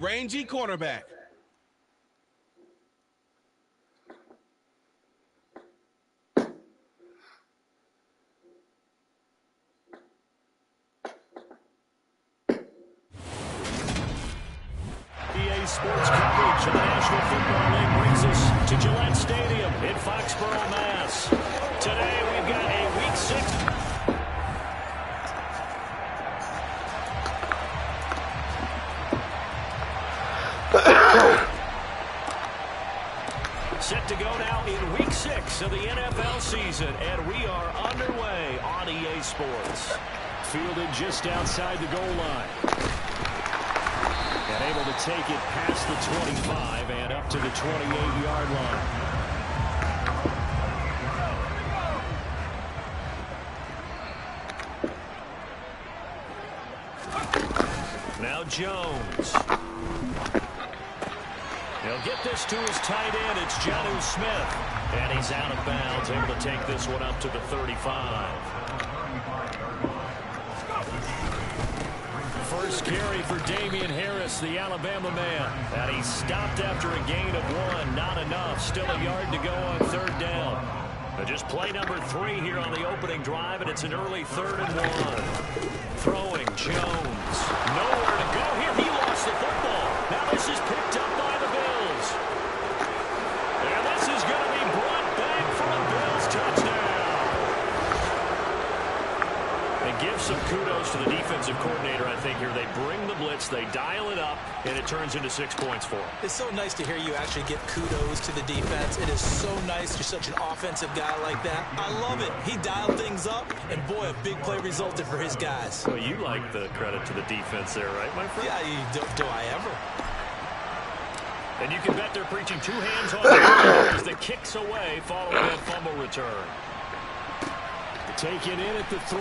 Rangy cornerback. EA Sports coverage of the National Football League brings us to Gillette Stadium in Foxborough, Mass. Today we've got a Week 6. Set to go now in Week 6 of the NFL season, and we are underway on EA Sports. Fielded just outside the goal line. And able to take it past the 25 and up to the 28-yard line. Now Jones. He'll get this to his tight end. It's Jonnu Smith. And he's out of bounds, able to take this one up to the 35. First carry for Damian Harris, the Alabama man. And he stopped after a gain of 1. Not enough. Still a yard to go on third down. But just play number 3 here on the opening drive, and it's an early 3rd and 1. Throwing Jones. Nowhere to go here. He lost the football. Now this is picked up by the Bills. And this is going to be brought back for a Bills touchdown. And give some kudos to the defensive coordinator, I think, here. They bring the blitz, they dial it up, and it turns into 6 points for them. It's so nice to hear you actually give kudos to the defense. It is so nice you're such an offensive guy like that. I love it. He dialed things up, and boy, a big play resulted for his guys. Well, you like the credit to the defense there, right, my friend? Yeah, do I ever? And you can bet they're preaching 2 hands on the ball as the kicks away following that fumble return. Taken in at the 3.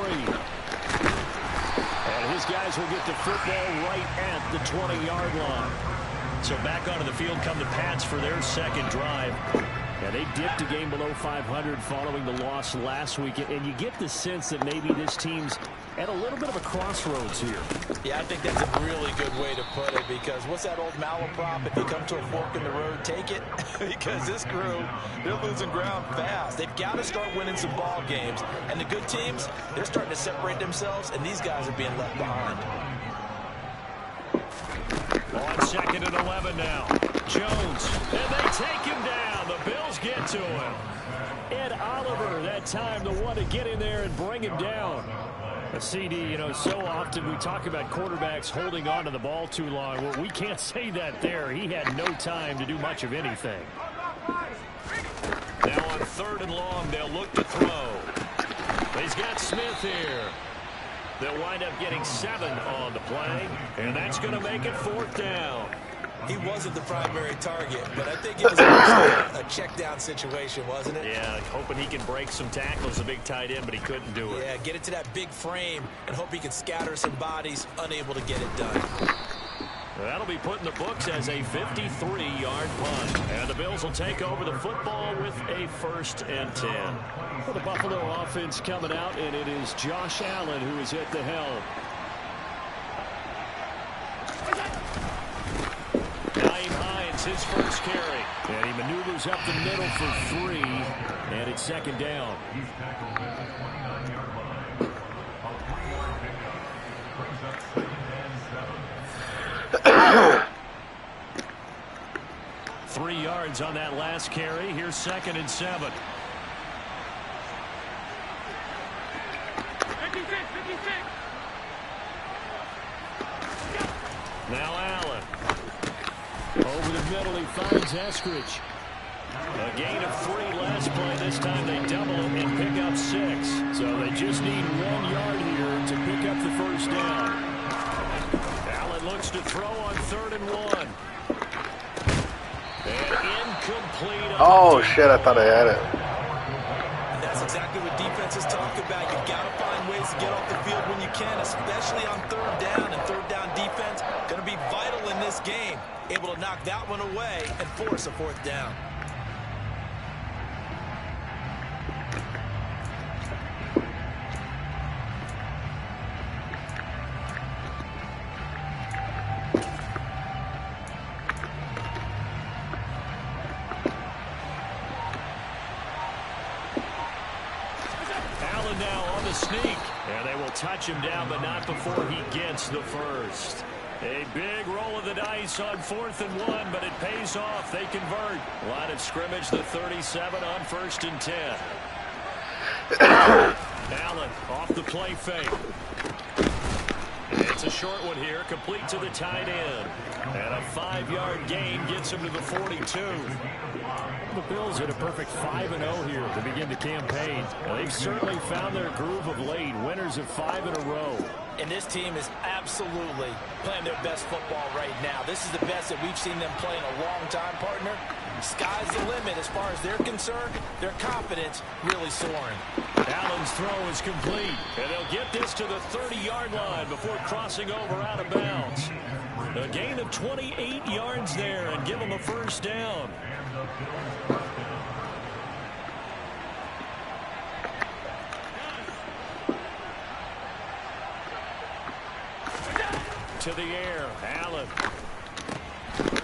And his guys will get the football right at the 20-yard line. So back onto the field come the Pats for their second drive. Yeah, they dipped a game below 500 following the loss last week. And you get the sense that maybe this team's at a little bit of a crossroads here. Yeah, I think that's a really good way to put it, because what's that old malaprop? If you come to a fork in the road, take it. Because this crew, they're losing ground fast. They've got to start winning some ball games. And the good teams, they're starting to separate themselves, and these guys are being left behind. On 2nd and 11 now. Jones, and they take him down. The Bills get to him. Ed Oliver, that time, the one to get in there and bring him down. A CD, so often we talk about quarterbacks holding on to the ball too long. Well, we can't say that there. He had no time to do much of anything. Now on 3rd and long, they'll look to throw. He's got Smith here. They'll wind up getting 7 on the play, and that's going to make it 4th down. He wasn't the primary target, but I think it was a check-down situation, wasn't it? Yeah, hoping he can break some tackles, the big tight end, but he couldn't do it. Yeah, get it to that big frame and hope he can scatter some bodies, unable to get it done. That'll be put in the books as a 53-yard punt. And the Bills will take over the football with a 1st and 10. For the Buffalo offense coming out, and it is Josh Allen who is at the helm. His first carry. And he maneuvers up the middle for 3. And it's 2nd down. Three yards on that last carry. Here's 2nd and 7. Now Allen. Over the middle, he finds Eskridge. A gain of 3 last play. This time they double it and pick up 6. So they just need 1 yard here to pick up the 1st down. Allen looks to throw on 3rd and 1. And incomplete. Oh, shit, I thought I had it. And that's exactly what defenses talk about. You've got to find ways to get off the field when you can, especially on 3rd down. And 3rd down defense going to be vital in this game. Able to knock that one away and force a 4th down. sneak. And they will touch him down, but not before he gets the first. A big roll of the dice on 4th and 1, but it pays off. They convert. Line of scrimmage, the 37 on 1st and 10. Allen off the play fake. It's a short one here, complete to the tight end. And a 5-yard gain gets him to the 42. The Bills hit a perfect 5-0 here to begin the campaign. They've certainly found their groove of late, winners of 5 in a row. And this team is absolutely playing their best football right now. This is the best that we've seen them play in a long time, partner. Sky's the limit as far as they're concerned. Their confidence really soaring. Allen's throw is complete, and they'll get this to the 30-yard line before crossing over out of bounds. A gain of 28 yards there and give them a first down. To the air, Allen.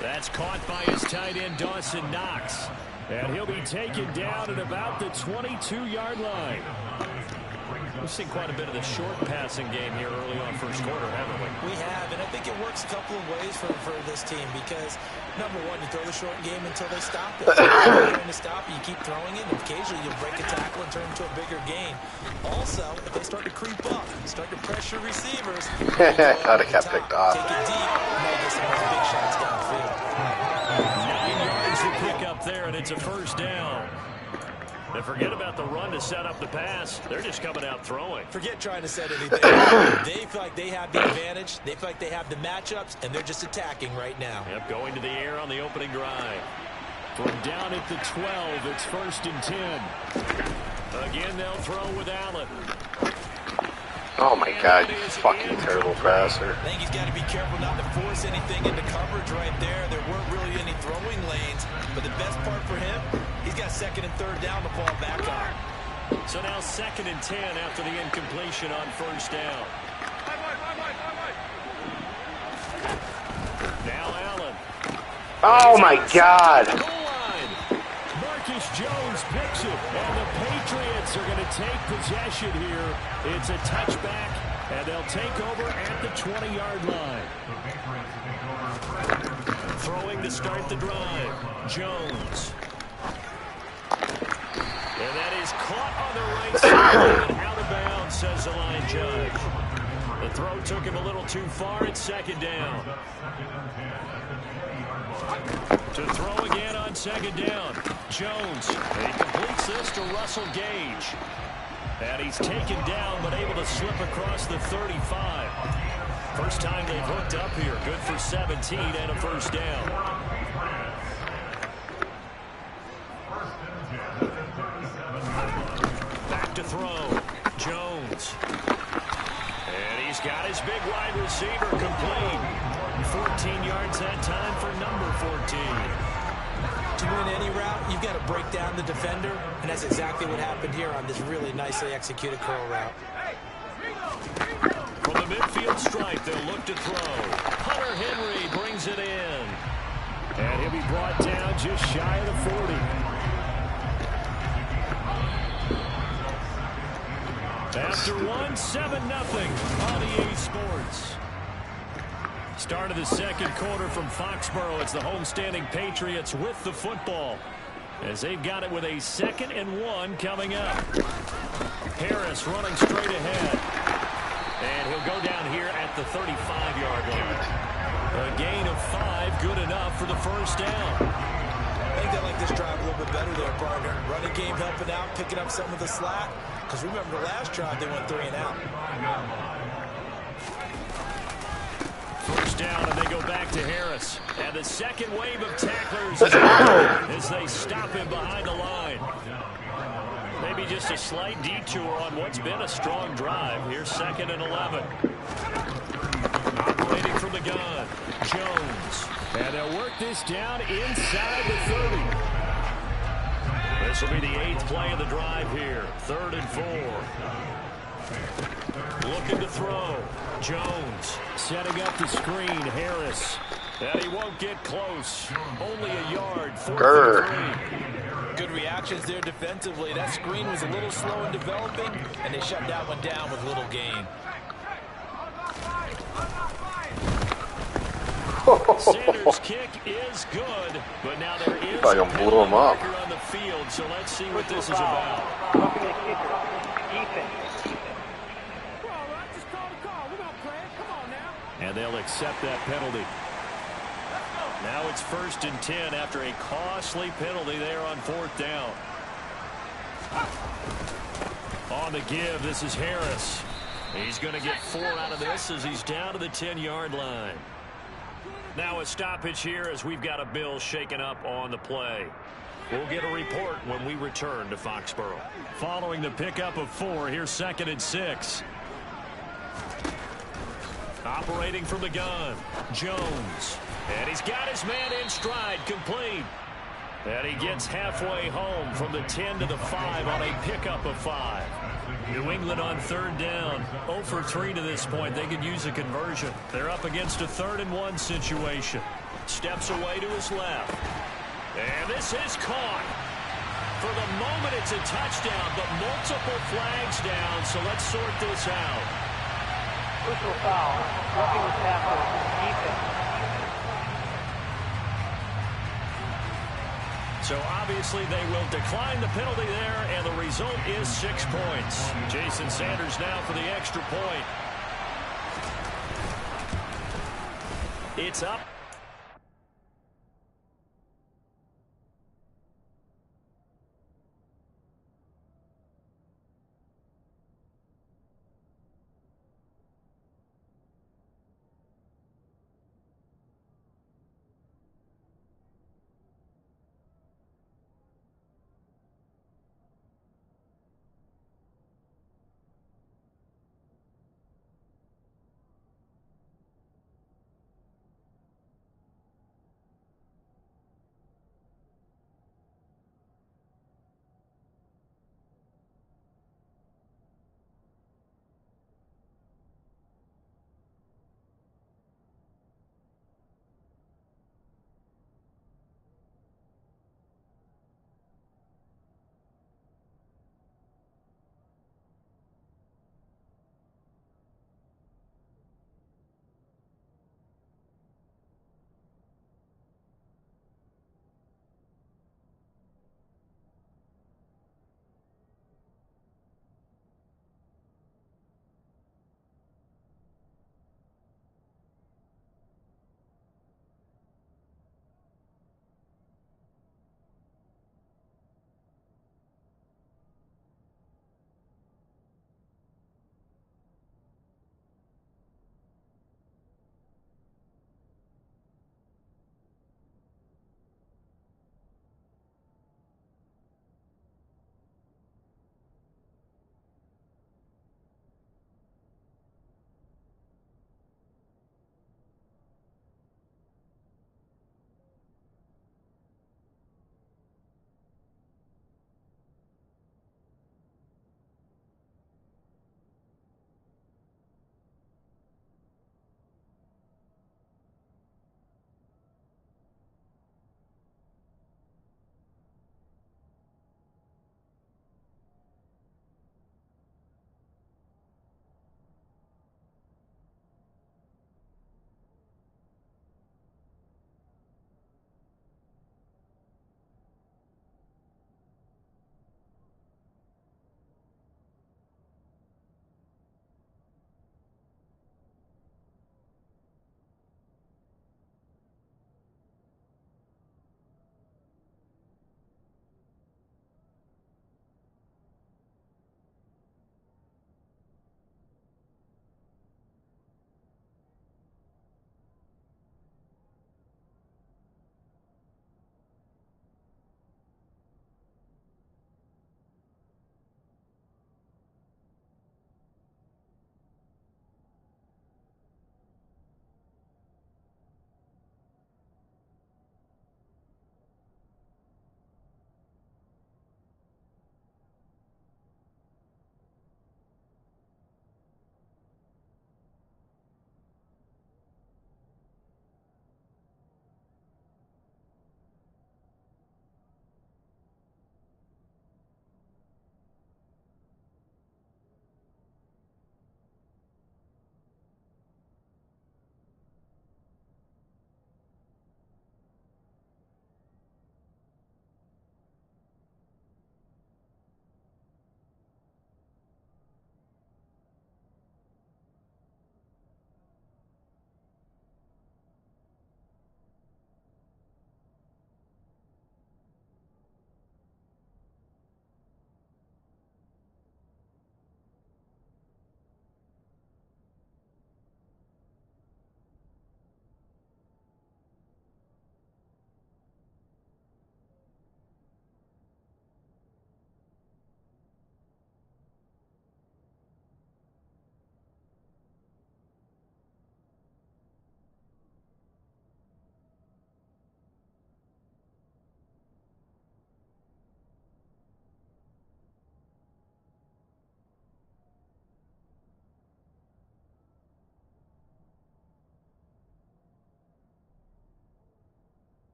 That's caught by his tight end, Dawson Knox. And he'll be taken down at about the 22-yard line. We've seen quite a bit of the short passing game here early on first quarter, haven't we? We have, and I think it works a couple of ways for this team because, number one, you throw the short game until they stop it. If you're trying to stop it, you keep throwing it, and occasionally you break a tackle and turn it into a bigger gain. Also, if they start to creep up, start to pressure receivers, I thought it got picked off. Take it deep, and they get some of those big shots downfield. 9 yards to pick up there, and it's a first down. And forget about the run to set up the pass. They're just coming out throwing. Forget trying to set anything. They feel like they have the advantage. They feel like they have the matchups, and they're just attacking right now. Yep, going to the air on the opening drive. From down at the 12, it's 1st and 10. Again, they'll throw with Allen. Oh my God, you fucking terrible passer. I think he's got to be careful not to force anything into coverage right there. There weren't really any throwing lanes, but the best part for him, he's got 2nd and 3rd down to fall back on. So now 2nd and 10 after the incompletion on first down. Now Allen. Oh my God. Jones picks it, and the Patriots are going to take possession here. It's a touchback, and they'll take over at the 20-yard line. Throwing to start the drive, Jones. And that is caught on the right side and out of bounds, says the line judge. The throw took him a little too far. It's 2nd down. To throw again on 2nd down. Jones. And he completes this to Russell Gage. And he's taken down but able to slip across the 35. First time they've hooked up here. Good for 17 and a first down. Back to throw. Jones. And he's got his big wide receiver complete. 14 yards that time for number 14. To win any route, you've got to break down the defender, and that's exactly what happened here on this really nicely executed curl route. From the midfield stripe, they'll look to throw. Hunter Henry brings it in. And he'll be brought down just shy of the 40. After 7-0 on EA Sports. Start of the second quarter from Foxborough. It's the homestanding Patriots with the football as they've got it with a 2nd and 1 coming up. Harris running straight ahead. And he'll go down here at the 35-yard line. A gain of 5, good enough for the first down. I think they like this drive a little bit better there, partner. Running game helping out, picking up some of the slack. Because remember the last drive, they went 3 and out. First down, and they go back to Harris. And the second wave of tacklers is as they stop him behind the line. Maybe just a slight detour on what's been a strong drive. Here's 2nd and 11. Operating from the gun, Jones. And they'll work this down inside the 30. This will be the 8th play of the drive here. 3rd and 4. Looking to throw. Jones setting up the screen. Harris. And he won't get close. Only a yard. 4th and 3. Good reactions there defensively. That screen was a little slow in developing, and they shut that one down with little gain. Sanders' kick is good, but now there is Probably a gonna blow him up. marker on the field, so let's see what this is about. And they'll accept that penalty. Now it's 1st and 10 after a costly penalty there on 4th down. On the give, this is Harris. He's going to get 4 out of this as he's down to the 10-yard line. Now a stoppage here as we've got a Bill shaken up on the play. We'll get a report when we return to Foxborough. Following the pickup of 4, here's 2nd and 6. Operating from the gun, Jones. And he's got his man in stride, complete. And he gets halfway home from the 10 to the 5 on a pickup of 5. New England on 3rd down. 0 for 3 to this point. They could use a conversion. They're up against a 3rd and 1 situation. Steps away to his left. And this is caught. For the moment, it's a touchdown, but multiple flags down, so let's sort this out. Personal foul. Roughing the tackle. Defense. So obviously they will decline the penalty there, and the result is 6 points. Jason Sanders now for the extra point. It's up.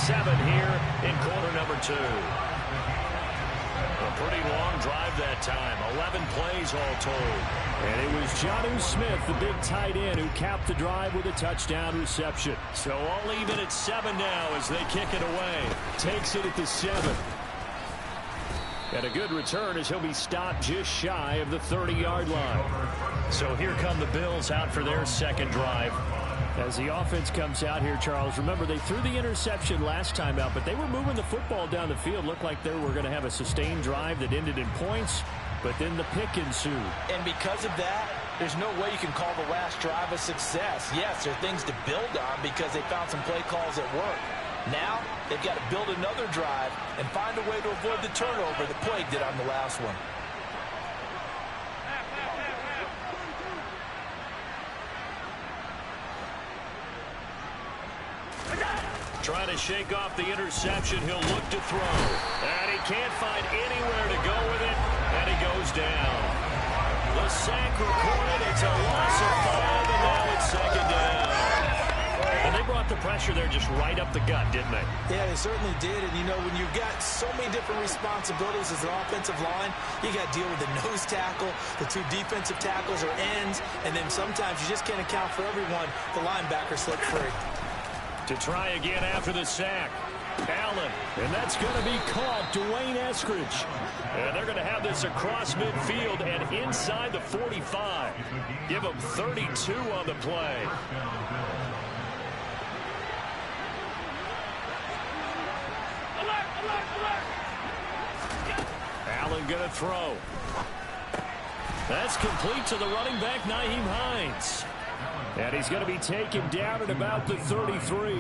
7 here in quarter number 2. A pretty long drive that time. 11 plays all told. And it was Jonnu Smith, the big tight end, who capped the drive with a touchdown reception. So all even at 7 now as they kick it away. Takes it at the 7. And a good return as he'll be stopped just shy of the 30-yard line. So here come the Bills out for their second drive. As the offense comes out here, Charles, remember they threw the interception last time out, but they were moving the football down the field. Looked like they were going to have a sustained drive that ended in points, but then the pick ensued. And because of that, there's no way you can call the last drive a success. Yes, there are things to build on because they found some play calls that work. Now, they've got to build another drive and find a way to avoid the turnover that plagued it on the last one. Trying to shake off the interception. He'll look to throw. And he can't find anywhere to go with it. And he goes down. The sack recorded. It's a loss of 5, and now it's second down. And they brought the pressure there just right up the gut, didn't they? Yeah, they certainly did. And, you know, when you've got so many different responsibilities as an offensive line, you got to deal with the nose tackle, the 2 defensive tackles or ends, and then sometimes you just can't account for everyone. The linebacker slipped free. To try again after the sack. Allen, and that's going to be caught. Dwayne Eskridge. And they're going to have this across midfield and inside the 45. Give them 32 on the play. Allen going to throw. That's complete to the running back, Nyheim Hines. And he's going to be taken down at about the 33.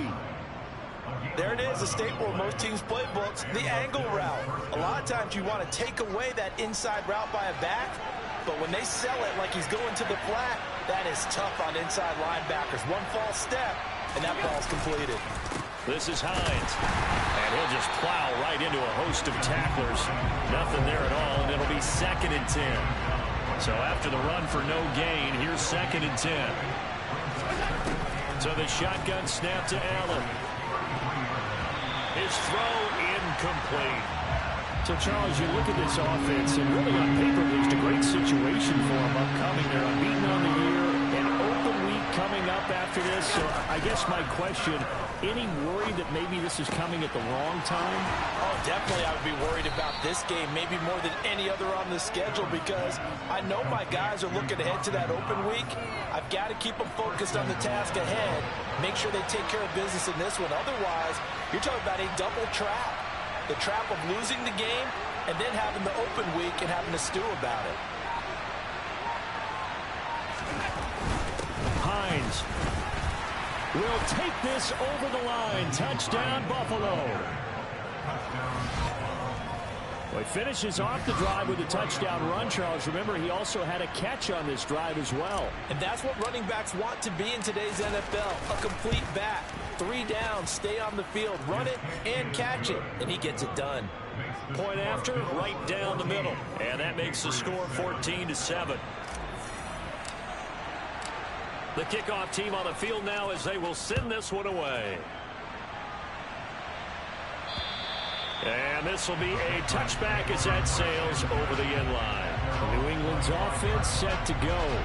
There it is, a staple of most teams' playbooks, the angle route. A lot of times you want to take away that inside route by a back, but when they sell it like he's going to the flat, that is tough on inside linebackers. One false step, and that ball's completed. This is Hines, and he'll just plow right into a host of tacklers. Nothing there at all, and it'll be 2nd and 10. So after the run for no gain, here's 2nd and 10. So the shotgun snap to Allen. His throw incomplete. So, Charles, you look at this offense, and really on paper, there's a great situation for them upcoming. They're unbeaten on the year, an open week coming up after this. So I guess my question, any worry that maybe this is coming at the wrong time? Oh, definitely I would be worried about this game, maybe more than any other on the schedule, because I know my guys are looking ahead to that open week. I've got to keep them focused on the task ahead, make sure they take care of business in this one. Otherwise, you're talking about a double trap. The trap of losing the game and then having the open week and having to stew about it. Hines will take this over the line. Touchdown, Buffalo. Well, he finishes off the drive with a touchdown run, Charles. Remember, he also had a catch on this drive as well. And that's what running backs want to be in today's NFL, a complete back. 3 downs, stay on the field, run it, and catch it. And he gets it done. Point after, right down the middle. And that makes the score 14-7. The kickoff team on the field now as they will send this one away. And this will be a touchback as that sails over the end line. New England's offense set to go.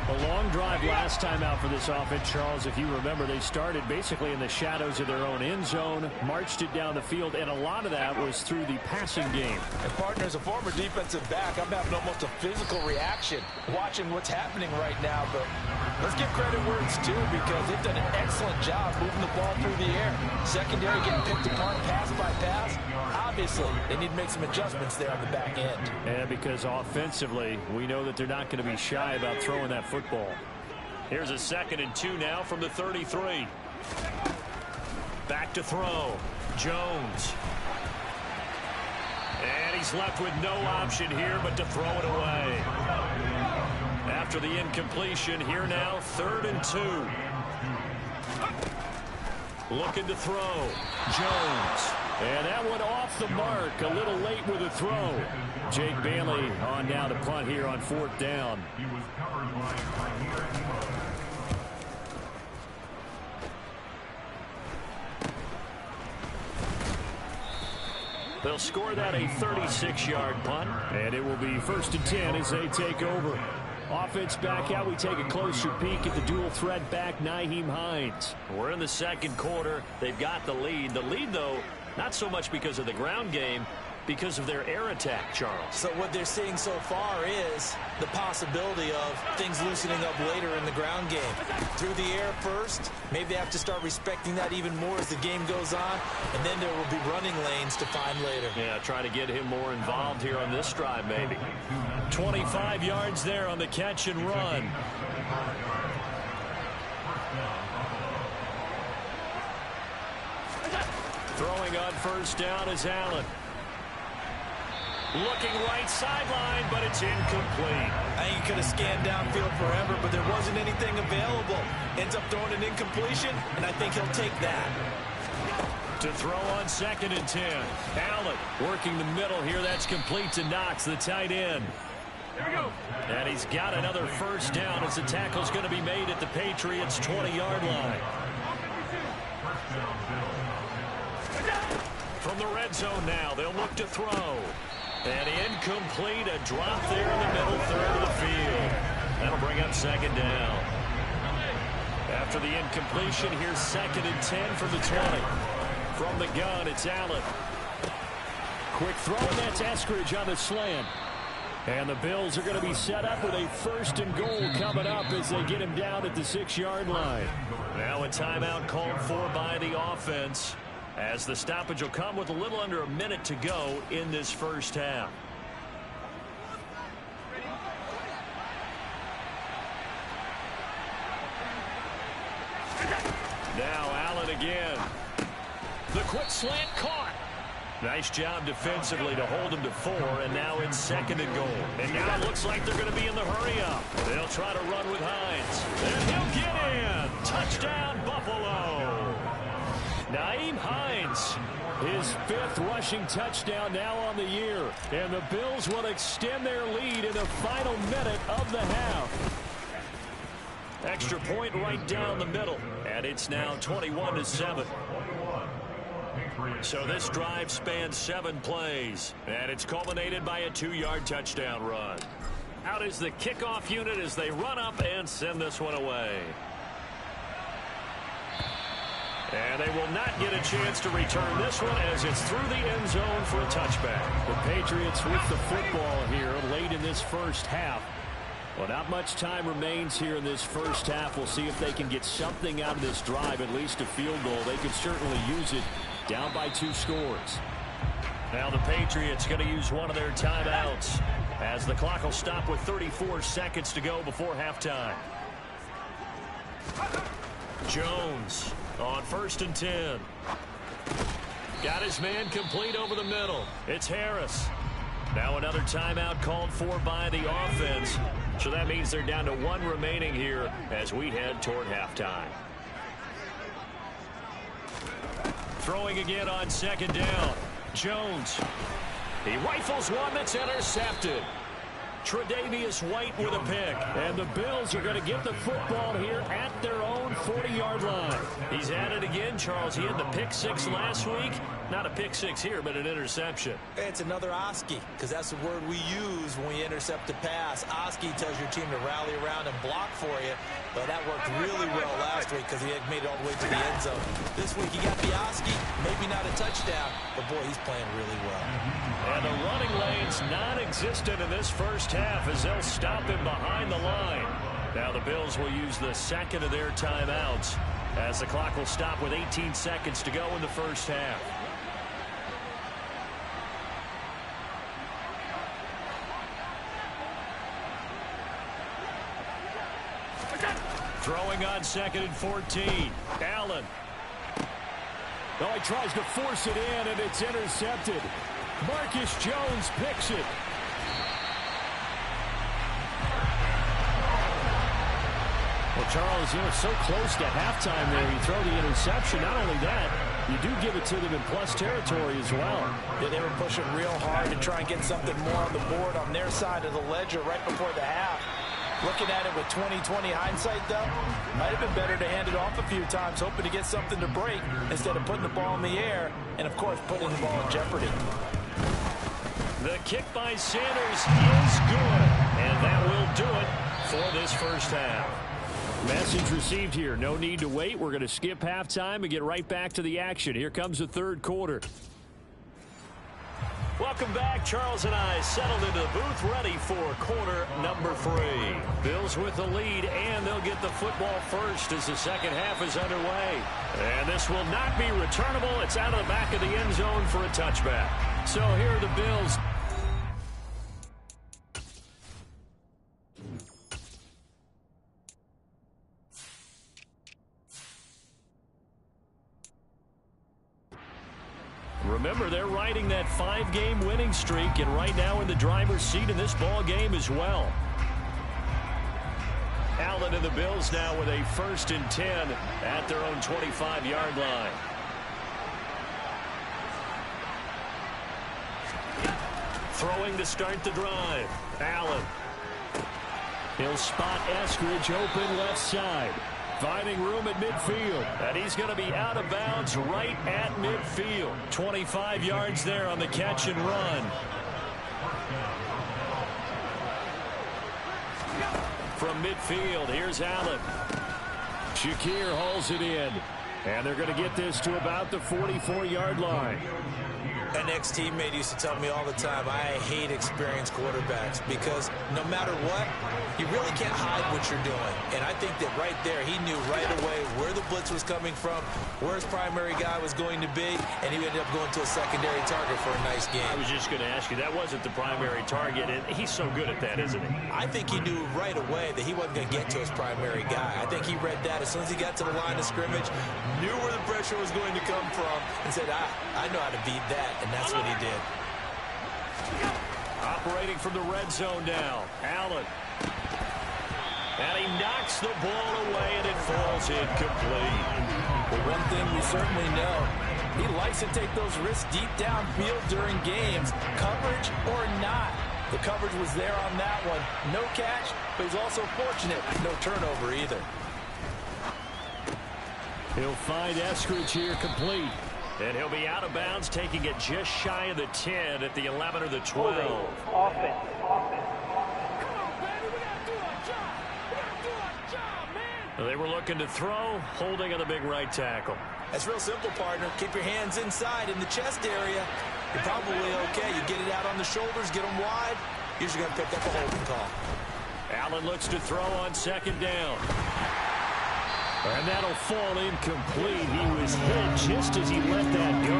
A long drive last time out for this offense, Charles. If you remember, they started basically in the shadows of their own end zone, marched it down the field, and a lot of that was through the passing game. And partner, as a former defensive back, I'm having almost a physical reaction watching what's happening right now. But let's give credit where it's due, because they've done an excellent job moving the ball through the air. Secondary getting picked apart pass by pass. Obviously, they need to make some adjustments there on the back end. And because offensively, we know that they're not going to be shy about throwing that football. Here's a 2nd and 2 now from the 33. Back to throw. Jones. And he's left with no option here but to throw it away. After the incompletion, here now, 3rd and 2. Looking to throw. Jones. And that one off the mark. A little late with a throw. Jake Bailey on down to punt here on 4th down. They'll score that a 36-yard punt. And it will be 1st and 10 as they take over. Offense back out. We take a closer peek at the dual threat back, Nyheim Hines. We're in the second quarter. They've got the lead. The lead, though, not so much because of the ground game, because of their air attack, Charles. So what they're seeing so far is the possibility of things loosening up later in the ground game. Through the air first, maybe they have to start respecting that even more as the game goes on, and then there will be running lanes to find later. Yeah, try to get him more involved here on this drive, maybe. 25 yards there on the catch and run. Throwing on first down is Allen. Looking right sideline, but it's incomplete. I think he could have scanned downfield forever, but there wasn't anything available. Ends up throwing an incompletion, and I think he'll take that. To throw on 2nd and 10. Allen working the middle here. That's complete to Knox, the tight end. Here we go. And he's got another first down as the tackle's going to be made at the Patriots' 20-yard line. From the red zone now, they'll look to throw. And incomplete, a drop there in the middle third of the field. That'll bring up 2nd down. After the incompletion, here's 2nd and 10 from the 20. From the gun, it's Allen. Quick throw, and that's Eskridge on the slant. And the Bills are going to be set up with a 1st and goal coming up as they get him down at the 6-yard line. Now a timeout called for by the offense, as the stoppage will come with a little under a minute to go in this first half. Now Allen again. The quick slant caught. Nice job defensively to hold him to 4, and now it's 2nd and goal. And now it looks like they're going to be in the hurry up. They'll try to run with Hines. And he'll get in. Touchdown, Buffalo. Nyheim Hines, his 5th rushing touchdown now on the year. And the Bills will extend their lead in the final minute of the half. Extra point right down the middle. And it's now 21-7. So this drive spans 7 plays, and it's culminated by a 2-yard touchdown run. Out is the kickoff unit as they run up and send this one away. And they will not get a chance to return this one as it's through the end zone for a touchback. The Patriots with the football here late in this first half. Well, not much time remains here in this first half. We'll see if they can get something out of this drive, at least a field goal. They could certainly use it. Down by 2 scores. Now the Patriots going to use one of their timeouts as the clock will stop with 34 seconds to go before halftime. Jones on 1st and 10. Got his man complete over the middle. It's Harris. Now another timeout called for by the offense. So that means they're down to 1 remaining here as we head toward halftime. Throwing again on 2nd down. Jones. He rifles one that's intercepted. Tre'Davious White with a pick. And the Bills are going to get the football here at their own 40-yard line. He's at it again, Charles. He had the pick 6 last week. Not a pick 6 here, but an interception. It's another Oski, because that's the word we use when we intercept a pass. Oski tells your team to rally around and block for you. But that worked really well last week because he had made it all the way to the end zone. This week he got the Oski, maybe not a touchdown, but boy, he's playing really well. And the running lane's non-existent in this first half as they'll stop him behind the line. Now the Bills will use the 2nd of their timeouts as the clock will stop with 18 seconds to go in the first half. Throwing on 2nd and 14. Allen. Oh, he tries to force it in, and it's intercepted. Marcus Jones picks it. Well, Charles, it's so close to halftime there. You throw the interception. Not only that, you do give it to them in plus territory as well. Yeah, they were pushing real hard to try and get something more on the board on their side of the ledger right before the half. Looking at it with 20/20 hindsight, though, might have been better to hand it off a few times, hoping to get something to break instead of putting the ball in the air and, of course, putting the ball in jeopardy. The kick by Sanders is good, and that will do it for this first half. Message received here. No need to wait. We're going to skip halftime and get right back to the action. Here comes the third quarter. Welcome back. Charles and I settled into the booth, ready for quarter number 3. Bills with the lead, and they'll get the football first as the second half is underway. And this will not be returnable. It's out of the back of the end zone for a touchback. So here are the Bills. Remember, they're riding that 5-game winning streak, and right now in the driver's seat in this ball game as well. Allen and the Bills now with a 1st and 10 at their own 25-yard line. Throwing to start the drive. Allen. He'll spot Eskridge open left side. Finding room at midfield. And he's going to be out of bounds right at midfield. 25 yards there on the catch and run. From midfield, here's Allen. Shakir hauls it in. And they're going to get this to about the 44-yard line. An ex-teammate used to tell me all the time, I hate experienced quarterbacks because no matter what, you really can't hide what you're doing. And I think that right there, he knew right away where the blitz was coming from, where his primary guy was going to be, and he ended up going to a secondary target for a nice game. I was just going to ask you, that wasn't the primary target, and he's so good at that, isn't he? I think he knew right away that he wasn't going to get to his primary guy. I think he read that as soon as he got to the line of scrimmage, knew where the pressure was going to come from, and said, I know how to beat that. And that's what he did. Operating from the red zone now. Allen. And he knocks the ball away, and it falls incomplete. Well, one thing we certainly know, he likes to take those risks deep downfield during games, coverage or not. The coverage was there on that one. No catch, but he's also fortunate. No turnover either. He'll find Eskridge here complete. And he'll be out of bounds, taking it just shy of the 10 at the 11 or the 12. Offense. They were looking to throw, holding on the big right tackle. That's real simple, partner. Keep your hands inside in the chest area. You're probably okay. You get it out on the shoulders, get them wide. Usually going to pick up a holding call. Allen looks to throw on 2nd down. And that'll fall incomplete. He was hit just as he let that go.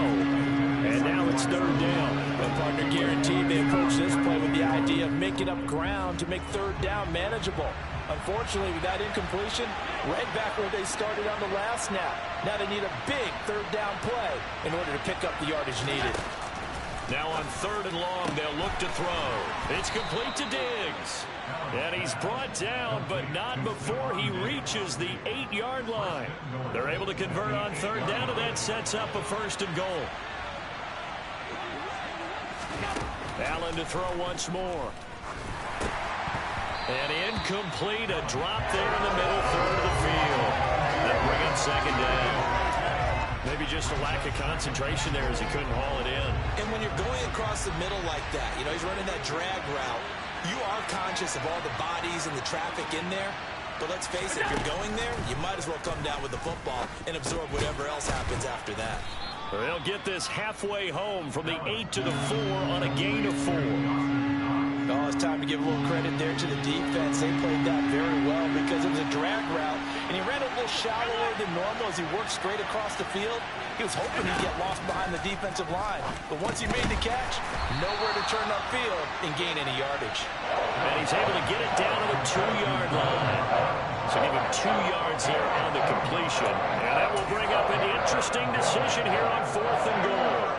And now it's 3rd down. Well, partner, guaranteed they approach this play with the idea of making up ground to make 3rd down manageable. Unfortunately, with that incompletion, right back where they started on the last snap. Now they need a big 3rd down play in order to pick up the yardage needed. Now on 3rd and long, they'll look to throw. It's complete to Diggs. And he's brought down, but not before he reaches the 8-yard line. They're able to convert on 3rd down, and that sets up a 1st and goal. Allen to throw once more. And incomplete, a drop there in the middle 3rd of the field. They'll bring up 2nd down. Maybe just a lack of concentration there as he couldn't haul it in. And when you're going across the middle like that, you know, he's running that drag route, you are conscious of all the bodies and the traffic in there. But let's face it, if you're going there, you might as well come down with the football and absorb whatever else happens after that. They'll get this halfway home from the 8 to the 4 on a gain of 4. Oh, it's time to give a little credit there to the defense. They played that very well because it was a drag route, and he ran a little shallower than normal as he worked straight across the field. He was hoping he'd get lost behind the defensive line, but once he made the catch, nowhere to turn upfield and gain any yardage. And he's able to get it down to the 2-yard line. So give him 2 yards there on the completion, and that will bring up an interesting decision here on 4th and goal.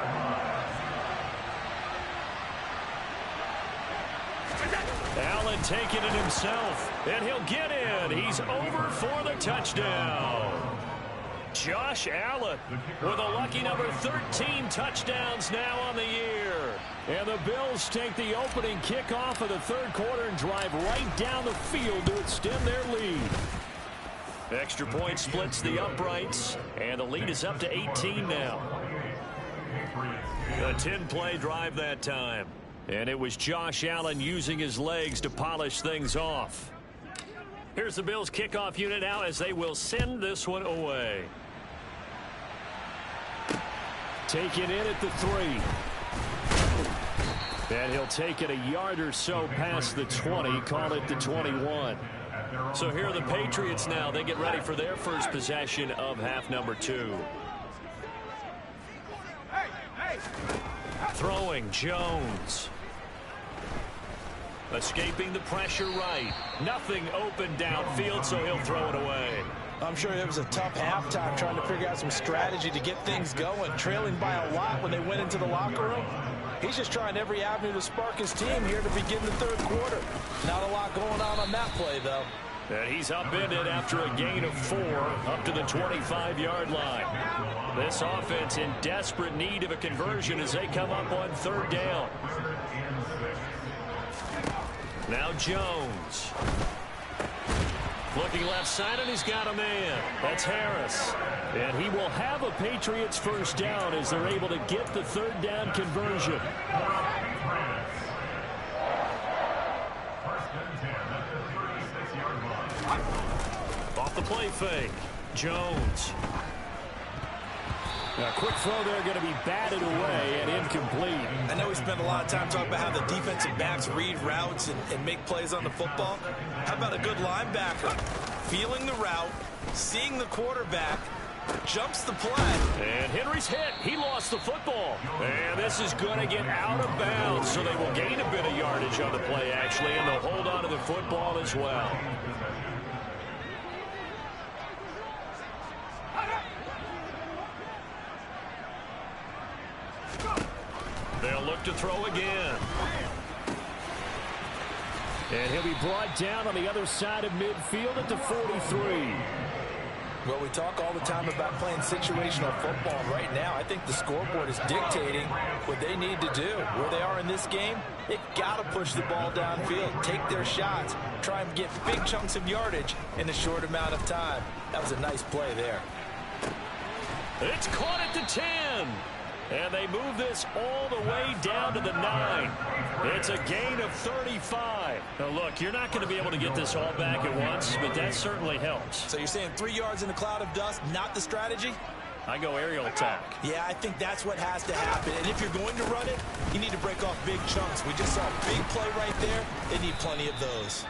Allen taking it himself, and he'll get in. He's over for the touchdown. Josh Allen with a lucky number 13 touchdowns now on the year. And the Bills take the opening kickoff of the 3rd quarter and drive right down the field to extend their lead. Extra point splits the uprights, and the lead is up to 18 now. A 10-play drive that time. And it was Josh Allen using his legs to polish things off. Here's the Bills kickoff unit now as they will send this one away. Taken in at the 3. And he'll take it a yard or so past the 20, call it the 21. So here are the Patriots now. They get ready for their first possession of half number 2. Throwing Jones. Escaping the pressure right. Nothing open downfield, so he'll throw it away. I'm sure it was a tough halftime trying to figure out some strategy to get things going. Trailing by a lot when they went into the locker room. He's just trying every avenue to spark his team here to begin the third quarter. Not a lot going on that play, though. And he's upended after a gain of 4 up to the 25-yard line. This offense in desperate need of a conversion as they come up on third down. Now Jones. Looking left side, and he's got a man. That's Harris. And he will have a Patriots first down as they're able to get the third down conversion. Off the play fake. Jones. A quick throw there going to be batted away and incomplete. I know we spent a lot of time talking about how the defensive backs read routes and make plays on the football. How about a good linebacker? Feeling the route, seeing the quarterback, jumps the play. And Henry's hit. He lost the football. And this is going to get out of bounds, so they will gain a bit of yardage on the play, actually, and they'll hold on to the football as well. They'll look to throw again. And he'll be brought down on the other side of midfield at the 43. Well, we talk all the time about playing situational football. Right now, I think the scoreboard is dictating what they need to do. Where they are in this game, they've got to push the ball downfield, take their shots, try and get big chunks of yardage in a short amount of time. That was a nice play there. It's caught at the 10. And they move this all the way down to the 9. It's a gain of 35. Now, look, you're not going to be able to get this all back at once, but that certainly helps. So you're saying 3 yards in a cloud of dust, not the strategy? I go aerial attack. Yeah, I think that's what has to happen. And if you're going to run it, you need to break off big chunks. We just saw a big play right there. They need plenty of those.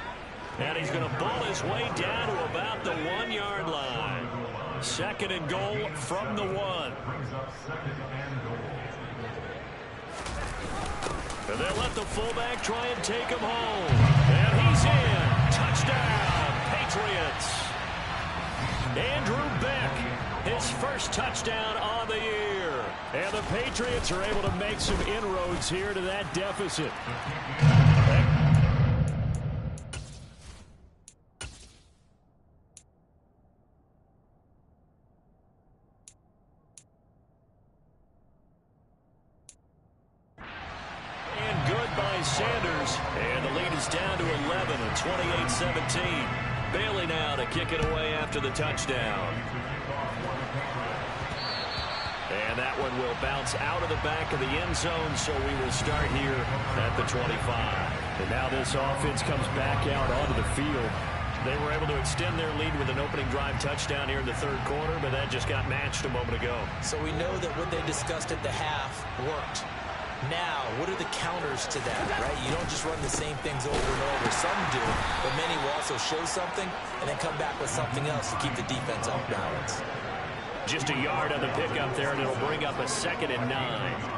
And he's going to ball his way down to about the 1-yard line. 2nd and goal from the 1. And they'll let the fullback try and take him home. And he's in. Touchdown, Patriots. Andrew Beck, his first touchdown on the year. And the Patriots are able to make some inroads here to that deficit. Sanders, and the lead is down to 11 at 28-17. Bailey now to kick it away after the touchdown. And that one will bounce out of the back of the end zone, so we will start here at the 25. And now this offense comes back out onto the field. They were able to extend their lead with an opening drive touchdown here in the third quarter, but that just got matched a moment ago. So we know that what they discussed at the half worked. Now, what are the counters to that, right? You don't just run the same things over and over. Some do, but many will also show something and then come back with something else to keep the defense off balance. Just a yard on the pickup there, and it'll bring up a 2nd and 9.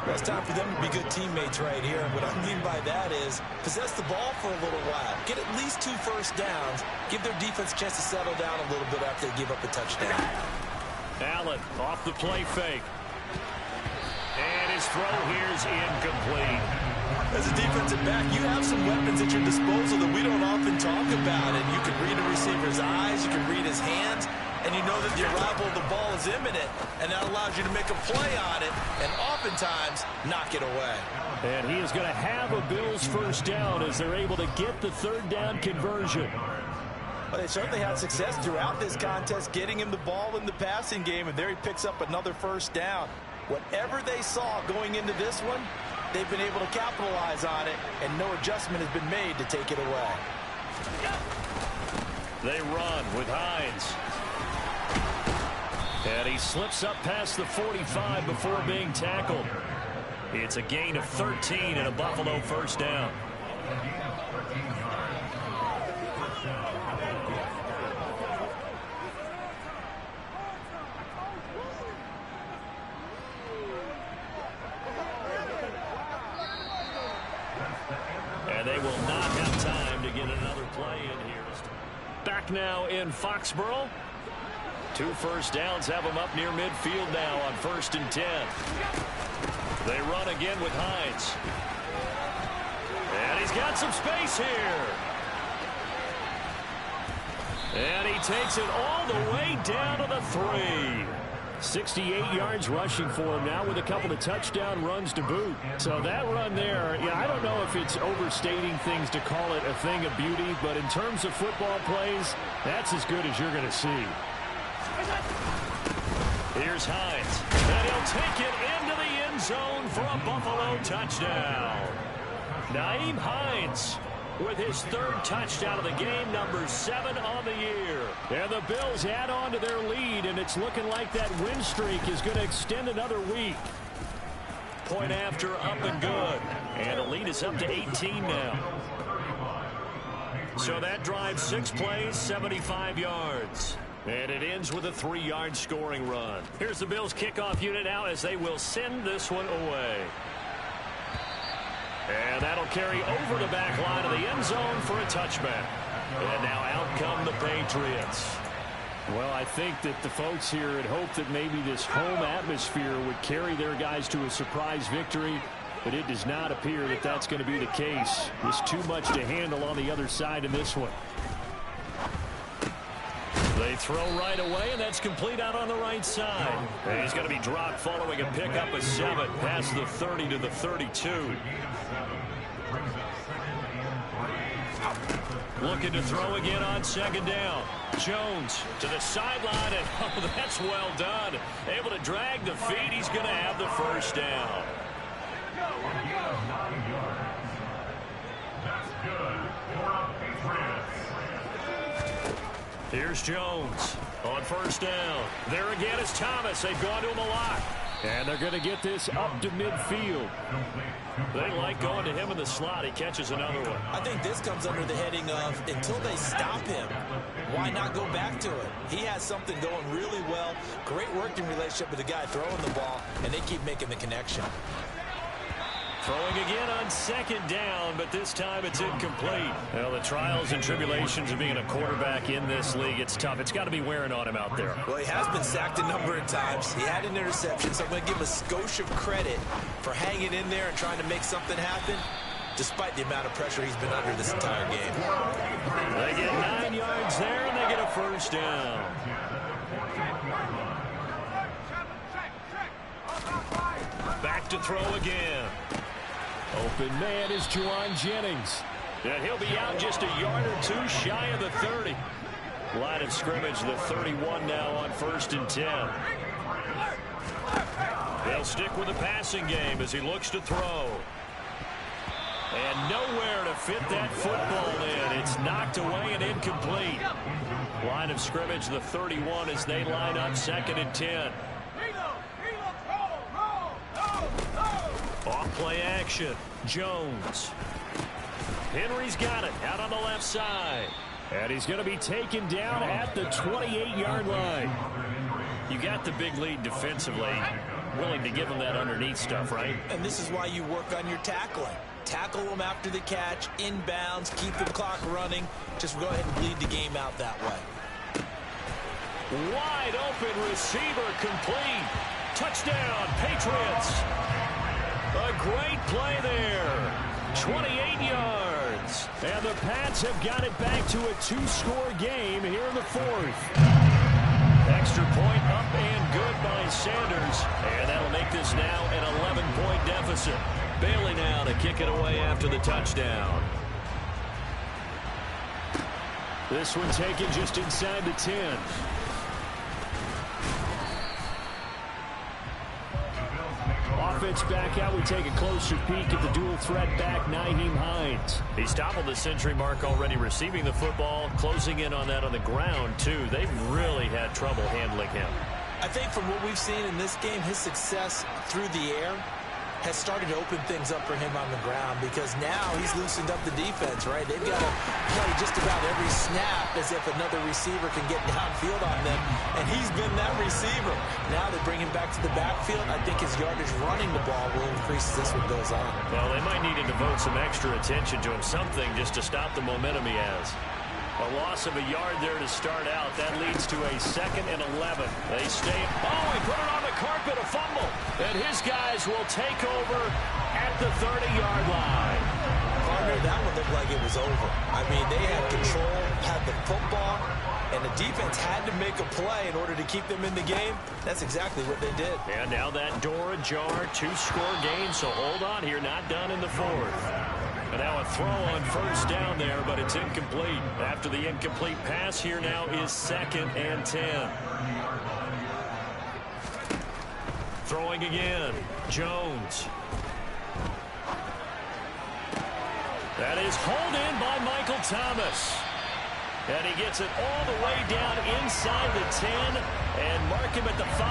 Well, it's time for them to be good teammates right here. And what I mean by that is possess the ball for a little while. Get at least 2 first downs. Give their defense a chance to settle down a little bit after they give up a touchdown. Allen off the play fake. And his throw here is incomplete. As a defensive back, you have some weapons at your disposal that we don't often talk about. And you can read a receiver's eyes, you can read his hands, and you know that the arrival of the ball is imminent, and that allows you to make a play on it and oftentimes knock it away. And he is going to have a Bills first down as they're able to get the third down conversion. Well, they certainly had success throughout this contest getting him the ball in the passing game, and there he picks up another first down. Whatever they saw going into this one, they've been able to capitalize on it, and no adjustment has been made to take it away. They run with Hines. And he slips up past the 45 before being tackled. It's a gain of 13 and a Buffalo first down. And they will not have time to get another play in here. Back now in Foxborough. 2 first downs have them up near midfield now on 1st and 10. They run again with Hines. And he's got some space here. And he takes it all the way down to the 3. 68 yards rushing for him now with a couple of touchdown runs to boot. So that run there, yeah, I don't know if it's overstating things to call it a thing of beauty, but in terms of football plays, that's as good as you're going to see. Here's Hines, and he'll take it into the end zone for a Buffalo touchdown. Nyheim Hines with his 3rd touchdown of the game, number 7 on the year. And the Bills add on to their lead, and it's looking like that win streak is going to extend another week. Point after, up and good. And the lead is up to 18 now. So that drives 6 plays, 75 yards. And it ends with a 3-yard scoring run. Here's the Bills kickoff unit now as they will send this one away. And that'll carry over the back line of the end zone for a touchback. And now out come the Patriots. Well, I think that the folks here had hoped that maybe this home atmosphere would carry their guys to a surprise victory, but it does not appear that that's going to be the case. There's too much to handle on the other side in this one. They throw right away, and that's complete out on the right side. And he's going to be dropped following a pickup of 7 past the 30 to the 32. Looking to throw again on 2nd down. Jones to the sideline, and oh, that's well done. Able to drag the feet. He's going to have the first down. Here's Jones on 1st down. There again is Thomas. They've gone to him a lot. And they're going to get this up to midfield. They like going to him in the slot. He catches another one. I think this comes under the heading of until they stop him, why not go back to it? He has something going really well. Great working relationship with the guy throwing the ball, and they keep making the connection. Throwing again on 2nd down, but this time it's incomplete. Well, the trials and tribulations of being a quarterback in this league, it's tough. It's got to be wearing on him out there. Well, he has been sacked a number of times. He had an interception, so I'm going to give him a skosh of credit for hanging in there and trying to make something happen, despite the amount of pressure he's been under this entire game. They get 9 yards there, and they get a first down. Back to throw again. Open man is Juwan Jennings. And he'll be out just a yard or 2 shy of the 30. Line of scrimmage, the 31 now on 1st and 10. They'll stick with the passing game as he looks to throw. And nowhere to fit that football in. It's knocked away and incomplete. Line of scrimmage, the 31 as they line up 2nd and 10. Off play action. Jones. Henry's got it out on the left side. And he's going to be taken down at the 28-yard line. You got the big lead defensively. Willing to give him that underneath stuff, right? And this is why you work on your tackling. Tackle them after the catch, inbounds, keep the clock running. Just go ahead and bleed the game out that way. Wide open receiver complete. Touchdown, Patriots. A great play there. 28 yards. And the Pats have got it back to a 2-score game here in the 4th. Extra point up and good by Sanders. And that'll make this now an 11-point deficit. Bailey now to kick it away after the touchdown. This one taken just inside the 10. offense back out. We take a closer peek at the dual threat back, Nyheim Hines. He's toppled the century mark already receiving the football, closing in on that on the ground, too. They've really had trouble handling him. I think from what we've seen in this game, his success through the air has started to open things up for him on the ground because now he's loosened up the defense, right? They've got to play just about every snap as if another receiver can get downfield on them, and he's been that receiver. Now they bring him back to the backfield. I think his yardage running the ball will increase as this one goes on. Well, they might need to devote some extra attention to him, something just to stop the momentum he has. A loss of a yard there to start out. That leads to a 2nd and 11. They stay. Oh, he put it on the carpet, a fumble. And his guys will take over at the 30-yard line. Partner, that one looked like it was over. I mean, they had control, had the football, and the defense had to make a play in order to keep them in the game. That's exactly what they did. And now that door ajar, 2-score game, so hold on here, not done in the 4th. And now a throw on 1st down there, but it's incomplete. After the incomplete pass, here now is 2nd and 10. Throwing again, Jones. That is hauled in by Michael Thomas. And he gets it all the way down inside the 10 and mark him at the 5.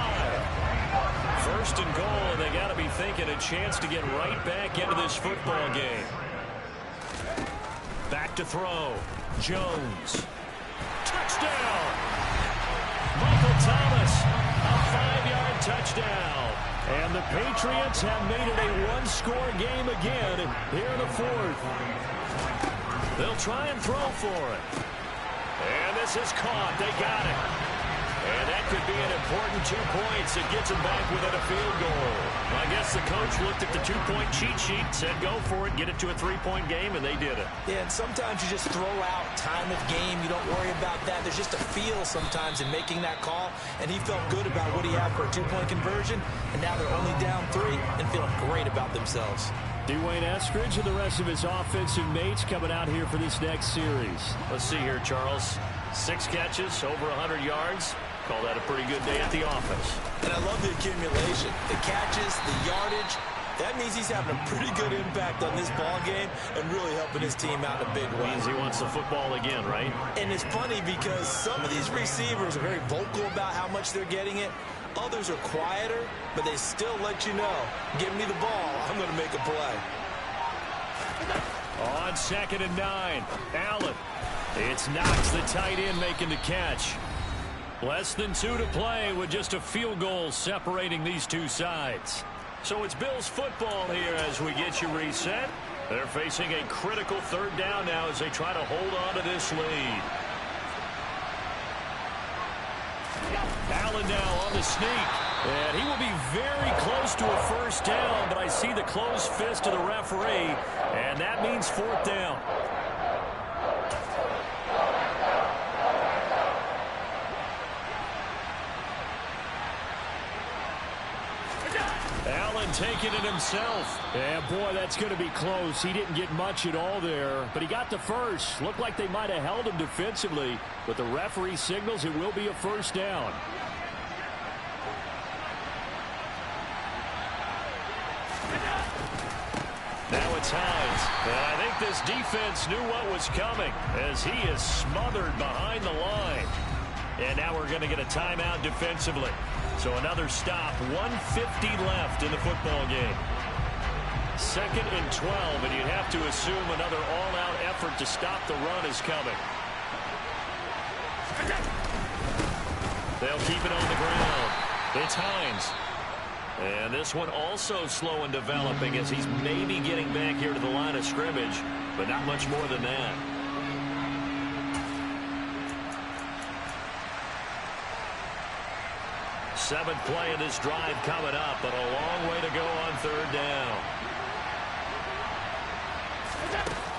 1st and goal, and they got to be thinking a chance to get right back into this football game. Back to throw. Jones. Touchdown! Michael Thomas, a 5-yard touchdown. And the Patriots have made it a 1-score game again here in the 4th. They'll try and throw for it. And this is caught. They got it. And that could be an important 2 points. It gets them back within a field goal. I guess the coach looked at the 2-point cheat sheet, said go for it, get it to a 3-point game, and they did it. Yeah, and sometimes you just throw out time of game. You don't worry about that. There's just a feel sometimes in making that call, and he felt good about what he had for a 2-point conversion, and now they're only down 3 and feeling great about themselves. Dwayne Eskridge and the rest of his offensive mates coming out here for this next series. Let's see here, Charles. 6 catches, over 100 yards. Call that a pretty good day at the office. And I love the accumulation. The catches, the yardage. That means he's having a pretty good impact on this ball game and really helping his team out in a big way. Means he wants the football again, right? And it's funny because some of these receivers are very vocal about how much they're getting it. Others are quieter, but they still let you know, give me the ball, I'm going to make a play. On 2nd and 9, Allen. It's Knox, the tight end, making the catch. Less than 2 to play with just a field goal separating these two sides. So it's Bills football here as we get you reset. They're facing a critical 3rd down now as they try to hold on to this lead. Allen now on the sneak. And he will be very close to a 1st down, but I see the closed fist of the referee, and that means 4th down. Allen taking it himself. Yeah, boy, that's going to be close. He didn't get much at all there, but he got the 1st. Looked like they might have held him defensively, but the referee signals it will be a 1st down. Now it's Hines. And I think this defense knew what was coming as he is smothered behind the line. And now we're going to get a timeout defensively. So another stop, 1:50 left in the football game. 2nd and 12, and you'd have to assume another all-out effort to stop the run is coming. They'll keep it on the ground. It's Hines. And this one also slow in developing as he's maybe getting back here to the line of scrimmage, but not much more than that. Seventh play of this drive coming up, but a long way to go on 3rd down.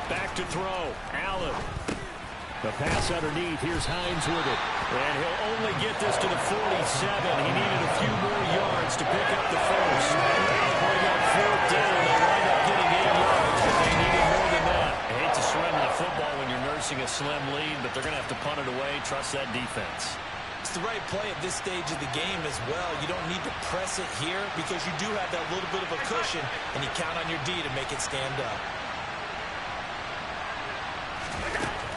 Back to throw. Allen. The pass underneath. Here's Hines with it. And he'll only get this to the 47. He needed a few more yards to pick up the 1st. That'll bring up 4th down. They wind up getting 8 yards, but they needed more than that. I hate to surrender the football when you're nursing a slim lead, but they're going to have to punt it away. Trust that defense. the right play at this stage of the game as well. You don't need to press it here because you do have that little bit of a cushion, and you count on your D to make it stand up.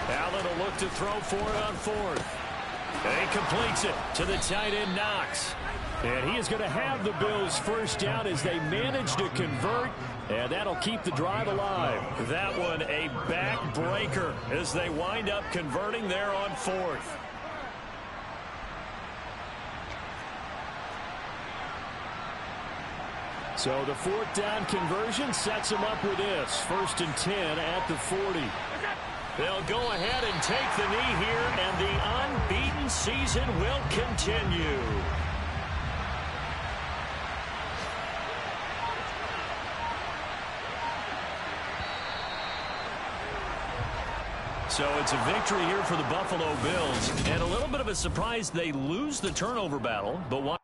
Allen will look to throw for it on fourth. And he completes it to the tight end, Knox. And he is going to have the Bills first down as they manage to convert, and that'll keep the drive alive. That one a backbreaker as they wind up converting there on fourth. So the fourth down conversion sets them up with this. 1st and 10 at the 40. They'll go ahead and take the knee here, and the unbeaten season will continue. So it's a victory here for the Buffalo Bills, and a little bit of a surprise they lose the turnover battle, but why?